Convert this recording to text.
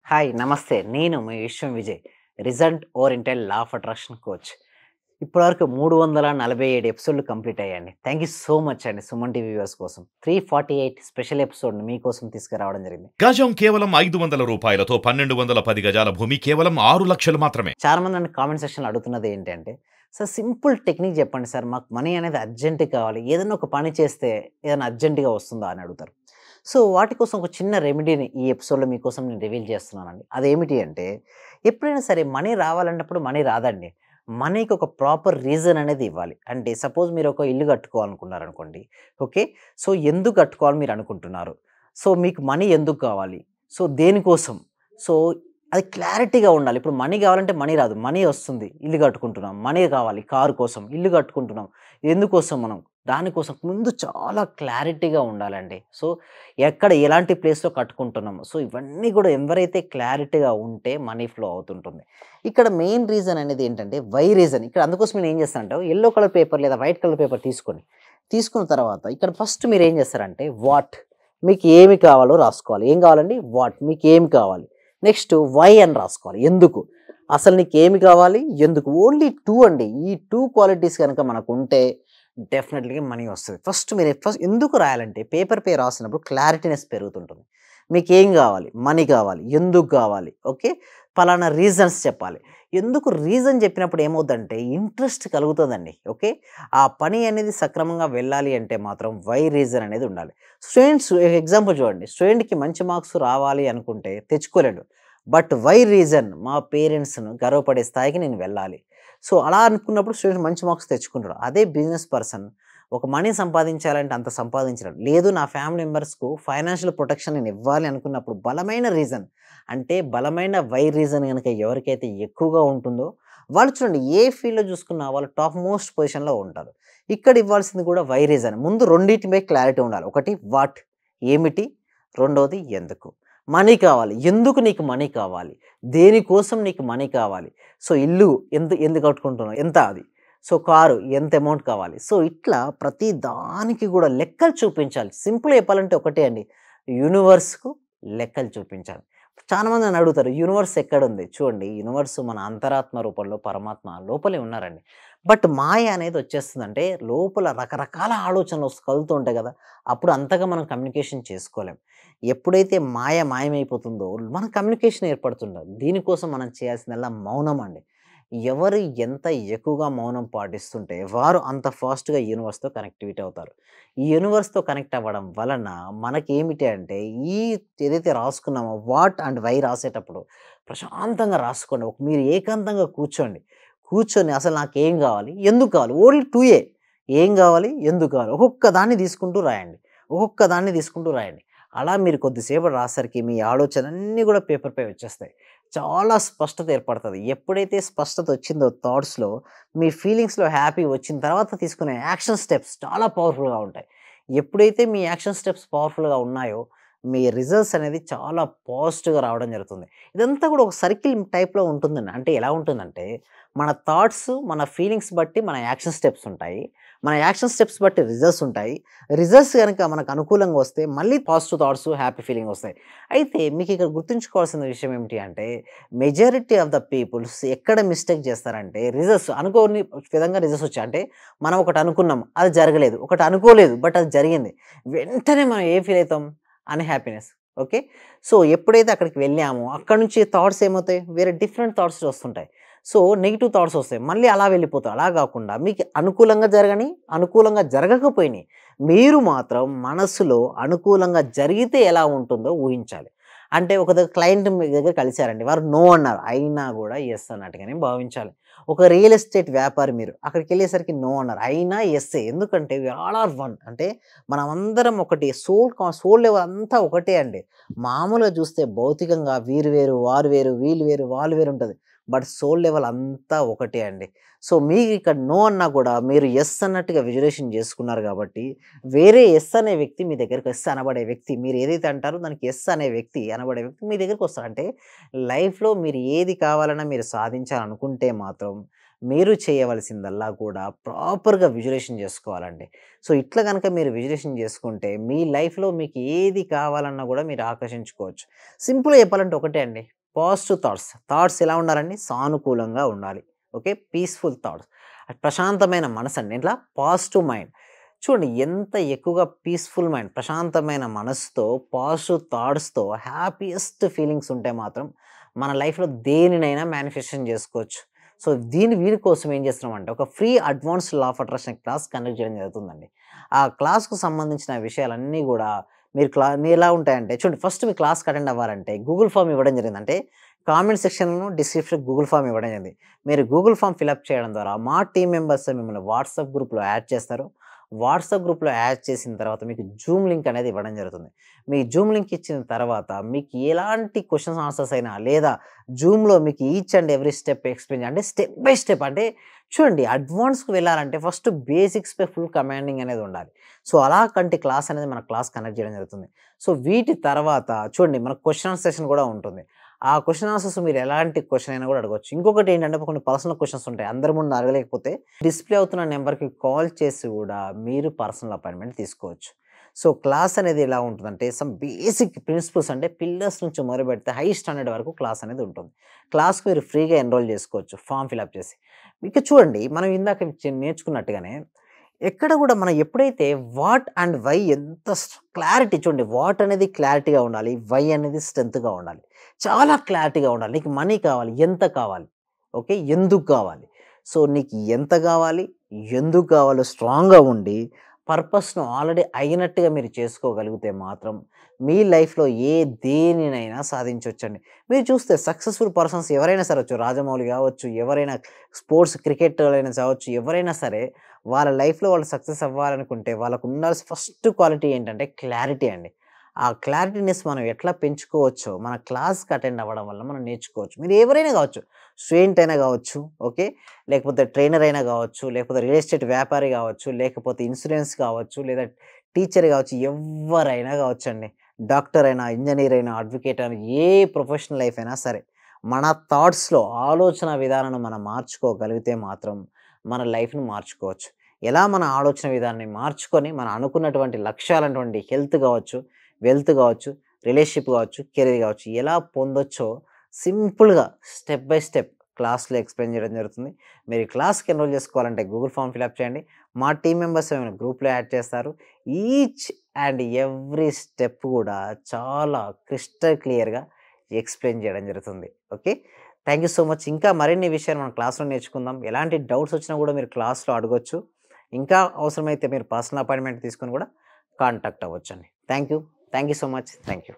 Hi నమస్తే. నేను మీ విశ్వం Vijay. Result oriented law of attraction coach. ఇప్పటివరకు 347 ఎపిసోడ్‌లు కంప్లీట్ అయ్యాయండి. థాంక్ యూ సో మచ్ అండి సుమన్ టీవీ వ్యూవర్స్ కోసం. 348 స్పెషల్ ఎపిసోడ్‌ని మీకోసం తీసుకురావడం జరిగింది. గజం కేవలం రూ. 500తో 1210 గజాల భూమి కేవలం 6 లక్షలు మాత్రమే. చాలా మంది నన్ను కామెంట్ సెక్షన్‌లో అడుగుతున్నది ఏంటంటే, సార్ సింపుల్ టెక్నిక్ చెప్పండి సార్. మాకు మనీ అనేది అర్జెంట్‌గా కావాలి. ఏదైనా ఒక పని చేస్తే ఏదైనా అర్జెంట్‌గా వస్తుందా అని అడుగుతారు. సో, వాటి కోసం ఒక చిన్న రెమెడీని ఈ ఎపిసోడ్‌లో మీకోసం నేను రివీల్ చేస్తున్నానండి. అదేమిటి అంటే, ఎప్పుడైనా సరే మనీ రావాలన్నప్పుడు మనీ రాదండి. మనీకి ఒక ప్రాపర్ రీజన్ అనేది ఇవ్వాలి. అంటే సపోజ్ మీరు ఒక ఇల్లు కట్టుకోవాలనుకున్నారనుకోండి. ఓకే. సో, ఎందుకు కట్టుకోవాలని మీరు అనుకుంటున్నారు? సో, మీకు మనీ ఎందుకు కావాలి? సో, దేనికోసం? సో, అది క్లారిటీగా ఉండాలి. ఇప్పుడు మనీ కావాలంటే మనీ రాదు. మనీ వస్తుంది. ఇల్లు కట్టుకుంటున్నాం. మనీ కావాలి కారు కోసం. ఇల్లు కట్టుకుంటున్నాం. ఎందుకోసం మనం? దానికోసం ముందు చాలా క్లారిటీగా ఉండాలండి. సో, ఎక్కడ ఎలాంటి ప్లేస్‌లో కట్టుకుంటున్నాము. సో, ఇవన్నీ కూడా ఎవరైతే క్లారిటీగా ఉంటే మనీ ఫ్లో అవుతుంటుంది. ఇక్కడ మెయిన్ రీజన్ అనేది ఏంటంటే వై రీజన్. ఇక్కడ అందుకోసం నేను ఏం చేస్తానంటే యెల్లో కలర్ పేపర్ లేదా వైట్ కలర్ పేపర్ తీసుకోండి. తీసుకున్న తర్వాత ఇక్కడ ఫస్ట్ మీరు ఏం చేస్తారంటే వాట్ మీకు ఏమి కావాలో రాసుకోవాలి. ఏం కావాలండి? వాట్ మీకు ఏమి కావాలి. నెక్స్ట్ వై అని రాసుకోవాలి. ఎందుకు? అసలు నీకేమి కావాలి? ఎందుకు? ఓన్లీ 2 అండి. ఈ 2 క్వాలిటీస్ గనక మనకుంటే డెఫినెట్‌లీగా మనీ వస్తది. ఫస్ట్ ఎందుకు రాయాలంటే పేపర్ పై రాసినప్పుడు క్లారిటీనెస్ పెరుగుతుంటుంది. మీకేం కావాలి? మనీ కావాలి. ఎందుకు కావాలి? ఓకే. పలానా రీజన్స్ చెప్పాలి. ఎందుకు రీజన్ చెప్పినప్పుడు ఏమవుద్దంటే ఇంట్రెస్ట్ కలుగుతదండి. ఓకే. ఆ పని అనేది సక్రమంగా వెళ్ళాలి అంటే మాత్రం వై రీజన్ అనేది ఉండాలి. స్టూడెంట్స్ ఎగ్జాంపుల్ చూడండి. స్టూడెంట్‌కి మంచి మార్క్స్ రావాలి అనుకుంటే తెచ్చుకోలేడు. బట్ వై రీజన్ మా పేరెంట్స్‌ను గర్వపడే స్థాయికి నేను వెళ్ళాలి. సో, అలా అనుకున్నప్పుడు స్టూడెంట్ మంచి మార్క్స్ తెచ్చుకుంటాడు. అదే బిజినెస్ పర్సన్ ఒక మనీ సంపాదించాలంటే అంత సంపాదించలేడు. లేదు నా ఫ్యామిలీ మెంబర్స్‌కు ఫైనాన్షియల్ ప్రొటెక్షన్ నేను ఇవ్వాలి అనుకున్నప్పుడు బలమైన రీజన్ అంటే బలమైన వై రీజన్ గనుక ఎవరికైతే ఎక్కువగా ఉంటుందో వాళ్ళు చూడండి ఏ ఫీల్డ్‌లో చూసుకున్నా వాళ్ళు టాప్ మోస్ట్ పొజిషన్‌లో ఉంటారు. ఇక్కడ ఇవ్వాల్సింది కూడా వై రీజన్. ముందు రెండిటిపై క్లారిటీ ఉండాలి. ఒకటి వాట్ ఏమిటి? రెండోది ఎందుకు? మనీ కావాలి. ఎందుకు నీకు మనీ కావాలి? దేనికోసం నీకు మనీ కావాలి? సో, ఇల్లు ఎందుకు కట్టుకుంటున్నావు? ఎంత అది? సో, కారు ఎంత అమౌంట్ కావాలి? సో, ఇట్లా ప్రతి దానికి గూడా లెక్కలు చూపించాలి. సింపుల్‌గా చెప్పాలంటే ఒకటే అండి. యూనివర్స్‌కు లెక్కలు చూపించాలి. చాలామంది నన్ను అడుగుతారు యూనివర్స్ ఎక్కడుంది? చూడండి యూనివర్స్ మన అంతరాత్మ రూపంలో పరమాత్మ లోపలే ఉన్నారండి. బట్ మాయ అనేది వచ్చేస్తుందంటే లోపల రకరకాల ఆలోచనలు కలుగుతూ ఉంటాయి గదా! అప్పుడు అంతగా మనం కమ్యూనికేషన్ చేసుకోలేం. ఎప్పుడైతే మాయమైపోతుందో మన కమ్యూనికేషన్ ఏర్పడుతుండదు. దీనికోసం మనం చేయాల్సిందల్లా మౌనం అండి. ఎవరు ఎంత ఎక్కువగా మౌనం పాటిస్తుంటే వారు అంత ఫాస్ట్‌గా యూనివర్స్‌తో కనెక్టివిటీ అవుతారు. ఈ యూనివర్స్‌తో కనెక్ట్ అవ్వడం వలన మనకేమిటి అంటే ఈ ఏదైతే రాసుకున్నామో వాట్ అండ్ వై రాసేటప్పుడు ప్రశాంతంగా రాసుకోండి. మీరు ఏకాంతంగా కూర్చోండి. కూర్చొని అసలు నాకేం కావాలి? ఎందుకు కావాలి? ఓన్లీ 2 ఏం కావాలి? ఎందుకు కావాలి? ఒక్కొక్క దాన్ని తీసుకుంటూ రాయండి. ఒక్కొక్క దాన్ని తీసుకుంటూ రాయండి. అలా మీరు కొద్దిసేపటి రాసేసరికి మీ ఆలోచనలన్నీ కూడా పేపర్‌పై వచ్చేస్తాయి. చాలా స్పష్టత ఏర్పడతది. ఎప్పుడైతే స్పష్టత వచ్చిందో థాట్స్‌లో మీ ఫీలింగ్స్‌లో హ్యాపీ వచ్చిన తర్వాత తీసుకునే యాక్షన్ స్టెప్స్ చాలా పవర్‌ఫుల్‌గా ఉంటాయి. ఎప్పుడైతే మీ యాక్షన్ స్టెప్స్ పవర్‌ఫుల్‌గా ఉన్నాయో మీ రిజల్ట్స్ అనేది చాలా పాజిటివ్‌గా రావడం జరుగుతుంది. ఇదంతా కూడా ఒక సర్కిల్ టైప్‌లో ఉంటుందండి. అంటే ఎలా ఉంటుందంటే మన థాట్స్, మన ఫీలింగ్స్ బట్టి మన యాక్షన్ స్టెప్స్ ఉంటాయి. మన యాక్షన్ స్టెప్స్ బట్టి రిజల్ట్స్ ఉంటాయి. రిజల్ట్స్ గనక మనకు అనుకూలంగా వస్తే మళ్ళీ పాజిటివ్ థాట్స్, హ్యాపీ ఫీలింగ్ వస్తాయి. అయితే మీకు ఇక్కడ గుర్తుంచుకోవాల్సిన విషయం ఏమిటి అంటే మెజారిటీ ఆఫ్ ద పీపుల్స్ ఎక్కడ మిస్టేక్ చేస్తారంటే రిజల్ట్స్ అనుకోని విధంగా రిజల్ట్స్ వచ్చాయి. అంటే మనం ఒకటి అనుకున్నాం అది జరగలేదు. ఒకటి అనుకోలేదు బట్ అది జరిగింది. వెంటనే మనం ఏ ఫీల్ అయితాం? అన్‌హ్యాపీనెస్. ఓకే. సో, ఎప్పుడైతే అక్కడికి వెళ్ళామో అక్కడి నుంచి థాట్స్ ఏమవుతాయి? వేరే డిఫరెంట్ థాట్స్ వస్తుంటాయి. సో, నెగెటివ్ థాట్స్ వస్తాయి. మళ్ళీ అలా వెళ్ళిపోతారు. అలా గాకుండా మీకు అనుకూలంగా జరగని, అనుకూలంగా జరగకపోయినియి. మీరు మాత్రం మనసులో అనుకూలంగా జరిగితే ఎలా ఉంటుందో ఊహించాలి. అంటే ఒక క్లయింట్ మీ దగ్గర కలిసారండి. వారు నో అన్నారు. అయినా గూడా యెస్ అన్నట్టుగానే భావించాలి. ఒక రియల్ ఎస్టేట్ వ్యాపారి మీరు. అక్కడికెళ్ళేసరికి నో అన్నారు. అయినా యెస్సే. ఎందుకంటే వి ఆల్ ఆర్ వన్. అంటే మనమందరం ఒకటి. సోల్ లెవెల్ అంతా ఒకటే అండి. మామూలుగా చూస్తే భౌతికంగా వీరు వేరు, వారు వేరు, వీళ్ళు వేరు, వాళ్ళు వేరు ఉంటది. బట్ సోల్ లెవెల్ అంతా ఒకటే అండి. సో, మీకిక్కడ నో అన్నా కూడా మీరు యెస్ అన్నట్టుగా విజువలైజేషన్ చేసుకున్నారు గాబట్టి, వేరే యెస్ అనే వ్యక్తి మీ దగ్గరికి యెస్ అనబడే వ్యక్తి మీరు ఏదైతే అంటారో దానికి యెస్ అనే వ్యక్తి అనబడే వ్యక్తి మీ దగ్గరికొస్తాడు. అంటే లైఫ్‌లో మీరు ఏది కావాలన్నా మీరు సాధించాలనుకుంటే మాత్రం మీరు చేయవలసిందల్లా కూడా ప్రాపర్‌గా విజువలైజేషన్ చేసుకోవాలండి. సో, ఇట్లా గనక మీరు విజువలైజేషన్ చేసుకుంటే మీ లైఫ్‌లో మీకు ఏది కావాలన్నా గూడా మీరు ఆకర్షించుకోవచ్చు. సింపుల్‌గా చెప్పాలంటే ఒకటే అండి. Positive thoughts. థాట్స్ ఎలా ఉండాలండి? సానుకూలంగా ఉండాలి. ఓకే. Peaceful thoughts. ప్రశాంతమైన మనసండి. ఇట్లా పాజిటివ్ మైండ్. చూడండి ఎంత ఎక్కువగా పీస్‌ఫుల్ మైండ్, ప్రశాంతమైన మనసుతో, పాజిటివ్ థాట్స్‌తో, హ్యాపీయెస్ట్ ఫీలింగ్స్ ఉంటే మాత్రం మన లైఫ్‌లో దేనినైనా మేనిఫెస్టేషన్ చేసుకోవచ్చు. సో, వీరి కోసం ఏం చేస్తున్నామంటే ఒక free advanced law of attraction class conduct చేయడం జరుగుతుందండి. ఆ క్లాస్‌కు సంబంధించిన విషయాలన్నీ గూడా ఎలా ఉంటాయంటే చూడండి ఫస్ట్ మీ క్లాస్‌కి అటెండ్ అవ్వాలంటే గూగుల్ ఫార్మ్ ఇవ్వడం జరిగింది. అంటే కామెంట్ సెక్షన్‌లో డిస్క్రిప్షన్ గూగుల్ ఫార్మ్ ఇవ్వడం జరిగింది. మీరు గూగుల్ ఫార్మ్ ఫిలప్ చేయడం ద్వారా మా టీమ్ మెంబర్స్ మిమ్మల్ని వాట్సాప్ గ్రూప్‌లో యాడ్ చేస్తారు. వాట్సాప్ గ్రూప్‌లో యాడ్ చేసిన తర్వాత మీకు జూమ్ లింక్ అనేది ఇవ్వడం జరుగుతుంది. మీ జూమ్ లింక్ ఇచ్చిన తర్వాత మీకు ఎలాంటి క్వెషన్స్ ఆన్సర్స్ అయినా లేదా జూమ్‌లో మీకు each and every step explain అంటే స్టెప్ బై స్టెప్ అంటే చూడండి అడ్వాన్స్‌కి వెళ్ళాలంటే ఫస్ట్ బేసిక్స్‌పై ఫుల్ కమాండింగ్ అనేది ఉండాలి. సో, అలాంటి క్లాస్ అనేది మన క్లాస్ కండక్ట్ చేయడం జరుగుతుంది. సో, వీటి తర్వాత చూడండి మనకు క్వెషన్ ఆన్సర్ సెషన్ కూడా ఉంటుంది. ఆ క్వెషన్ ఆన్సర్స్ మీరు ఎలాంటి క్వెషన్ అయినా కూడా అడగొచ్చు. ఇంకొకటి ఏంటంటే కొన్ని పర్సనల్ క్వెషన్స్ ఉంటాయి. అందరి ముందు అడగలేకపోతే డిస్‌ప్లే అవుతున్న నంబర్‌కి కాల్ చేసి కూడా మీరు పర్సనల్ అపాయింట్‌మెంట్ తీసుకోవచ్చు. సో, క్లాస్ అనేది ఎలా ఉంటుందంటే సమ్ బేసిక్ ప్రిన్సిపల్స్ అంటే పిల్లర్స్ నుంచి మొదలుపెడితే హై స్టాండర్డ్ వరకు క్లాస్ అనేది ఉంటుంది. క్లాస్‌కి మీరు ఫ్రీగా ఎన్రోల్ చేసుకోవచ్చు ఫార్మ్ ఫిలప్ చేసి. ఇక చూడండి మనం ఇందాక నేర్చుకున్నట్టుగానే ఎక్కడ కూడా మనం ఎప్పుడైతే వాట్ అండ్ వై ఎంత క్లారిటీ చూడండి వాట్ అనేది క్లారిటీగా ఉండాలి. వై అనేది స్ట్రెంగ్త్‌గా ఉండాలి. చాలా క్లారిటీగా ఉండాలి. నీకు మనీ కావాలి. ఎంత కావాలి? ఓకే. ఎందుకు కావాలి? సో, నీకు ఎంత కావాలి? ఎందుకు కావాలో స్ట్రాంగ్‌గా ఉండి పర్పస్‌ను ఆల్రెడీ అయినట్టుగా మీరు చేసుకోగలిగితే మాత్రం మీ లైఫ్‌లో దేనినైనా సాధించొచ్చండి. మీరు చూస్తే సక్సెస్‌ఫుల్ పర్సన్స్ ఎవరైనా సరే రాజమౌళి కావచ్చు, ఎవరైనా స్పోర్ట్స్ క్రికెటర్లైనా కావచ్చు, ఎవరైనా సరే వాళ్ళ లైఫ్‌లో వాళ్ళు సక్సెస్ అవ్వాలనుకుంటే వాళ్ళకు ఉండాల్సిన ఫస్ట్ క్వాలిటీ ఏంటంటే క్లారిటీ అండి. ఆ క్లారిటీనెస్ మనం ఎట్లా పెంచుకోవచ్చో మన క్లాస్‌కి అటెండ్ అవ్వడం వల్ల మనం నేర్చుకోవచ్చు. మీరు ఎవరైనా కావచ్చు. స్టూడెంట్ అయినా కావచ్చు. ఓకే. లేకపోతే ట్రైనర్ అయినా కావచ్చు, లేకపోతే రియల్ ఎస్టేట్ వ్యాపారి కావచ్చు, లేకపోతే ఇన్సూరెన్స్ కావచ్చు, లేదా టీచర్ కావచ్చు, ఎవ్వరైనా కావచ్చండి. డాక్టర్ అయినా, ఇంజినీర్ అయినా, అడ్వకేట్ అయినా ఏ ప్రొఫెషనల్ లైఫ్ అయినా సరే. మన థాట్స్‌లో ఆలోచన విధానాన్ని మనం మార్చుకోగలిగితే మాత్రం మన లైఫ్‌ని మార్చుకోవచ్చు. ఎలా మన ఆలోచన విధానాన్ని మార్చుకొని మనం అనుకున్నటువంటి లక్ష్యాలటువంటి హెల్త్ కావచ్చు, వెల్త్ కావచ్చు, రిలేషన్‌షిప్ కావచ్చు, కెరీర్ కావచ్చు ఎలా పొందొచ్చో సింపుల్‌గా స్టెప్ బై స్టెప్ క్లాస్‌లో ఎక్స్‌ప్లెయిన్ చేయడం జరుగుతుంది. మీరు ఈ క్లాస్‌కి ఎన్రోల్ చేసుకోవాలంటే గూగుల్ ఫార్మ్ ఫిలప్ చేయండి. మా టీమ్ మెంబర్స్ ఏమైనా గ్రూప్‌లో యాడ్ చేస్తారు. ఈచ్ అండ్ ఎవ్రీ స్టెప్ కూడా చాలా క్రిస్టల్ క్లియర్‌గా ఎక్స్‌ప్లెయిన్ చేయడం జరుగుతుంది. Okay. Thank you so much. ఇంకా మరిన్ని విషయాలు మనం క్లాస్‌లో నేర్చుకుందాం. ఎలాంటి డౌట్స్ వచ్చినా కూడా మీరు క్లాస్‌లో అడగొచ్చు. ఇంకా అవసరమైతే మీరు పర్సనల్ అపాయింట్‌మెంట్ తీసుకొని కూడా కాంటాక్ట్ అవ్వచ్చండి. Thank you. Thank you so much. Thank you.